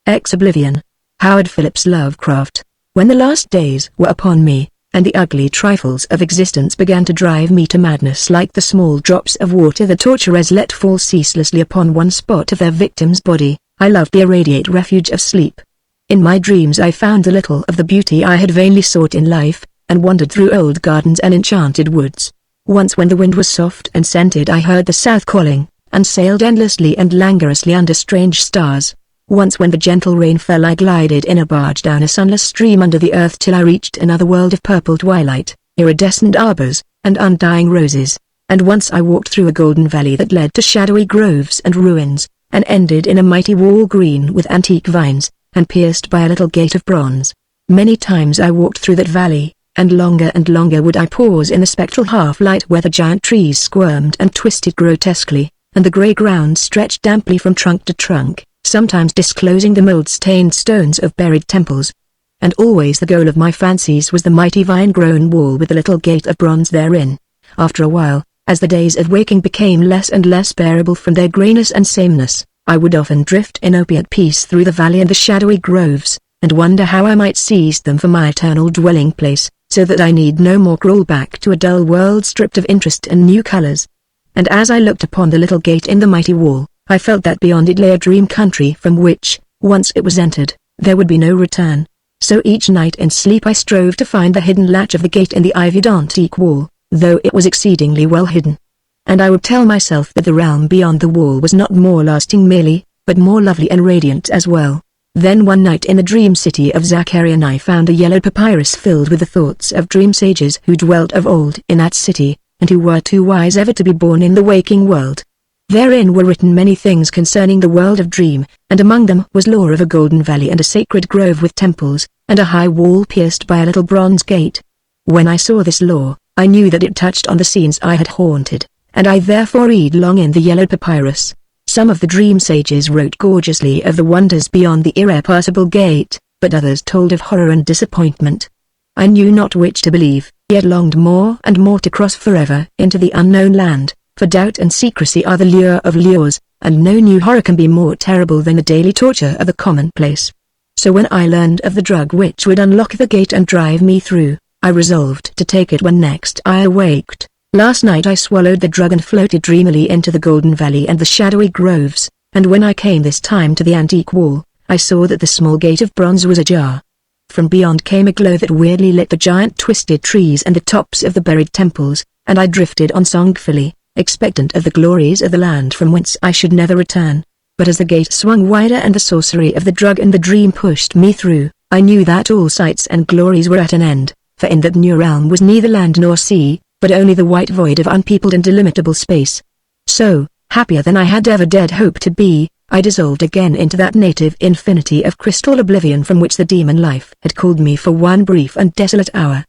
Oblivion. Howard Phillips. Lovecraft. When the last days were upon me, and the ugly trifles of existence began to drive me to madness like the small drops of water the torturers let fall ceaselessly upon one spot of their victim's body, I loved the irradiate refuge of sleep. In my dreams I found a little of the beauty I had vainly sought in life, and wandered through old gardens and enchanted woods. Once when the wind was soft and scented I heard the south calling, and sailed endlessly and languorously under strange stars. Once when the gentle rain fell I glided in a barge down a sunless stream under the earth till I reached another world of purple twilight, iridescent arbors, and undying roses. And once I walked through a golden valley that led to shadowy groves and ruins, and ended in a mighty wall green with antique vines, and pierced by a little gate of bronze. Many times I walked through that valley, and longer would I pause in the spectral half-light where the giant trees squirmed and twisted grotesquely, and the grey ground stretched damply from trunk to trunk, sometimes disclosing the mold-stained stones of buried temples. And always the goal of my fancies was the mighty vine-grown wall with the little gate of bronze therein. After a while, as the days of waking became less and less bearable from their greyness and sameness, I would often drift in opiate peace through the valley and the shadowy groves, and wonder how I might seize them for my eternal dwelling place, so that I need no more crawl back to a dull world stripped of interest and new colors. And as I looked upon the little gate in the mighty wall, I felt that beyond it lay a dream country from which, once it was entered, there would be no return. So each night in sleep I strove to find the hidden latch of the gate in the ivied antique wall, though it was exceedingly well hidden. And I would tell myself that the realm beyond the wall was not more lasting merely, but more lovely and radiant as well. Then one night in the dream city of Zakarian I found a yellow papyrus filled with the thoughts of dream sages who dwelt of old in that city, and who were too wise ever to be born in the waking world. Therein were written many things concerning the world of dream, and among them was lore of a golden valley and a sacred grove with temples, and a high wall pierced by a little bronze gate. When I saw this lore, I knew that it touched on the scenes I had haunted, and I therefore read long in the yellow papyrus. Some of the dream sages wrote gorgeously of the wonders beyond the irreparable gate, but others told of horror and disappointment. I knew not which to believe, yet longed more and more to cross forever into the unknown land, for doubt and secrecy are the lure of lures, and no new horror can be more terrible than the daily torture of the commonplace. So when I learned of the drug which would unlock the gate and drive me through, I resolved to take it when next I awaked. Last night I swallowed the drug and floated dreamily into the golden valley and the shadowy groves, and when I came this time to the antique wall, I saw that the small gate of bronze was ajar. From beyond came a glow that weirdly lit the giant twisted trees and the tops of the buried temples, and I drifted on songfully, expectant of the glories of the land from whence I should never return. But as the gate swung wider and the sorcery of the drug and the dream pushed me through, I knew that all sights and glories were at an end, for in that new realm was neither land nor sea, but only the white void of unpeopled and illimitable space. So, happier than I had ever dared hope to be, I dissolved again into that native infinity of crystal oblivion from which the demon life had called me for one brief and desolate hour.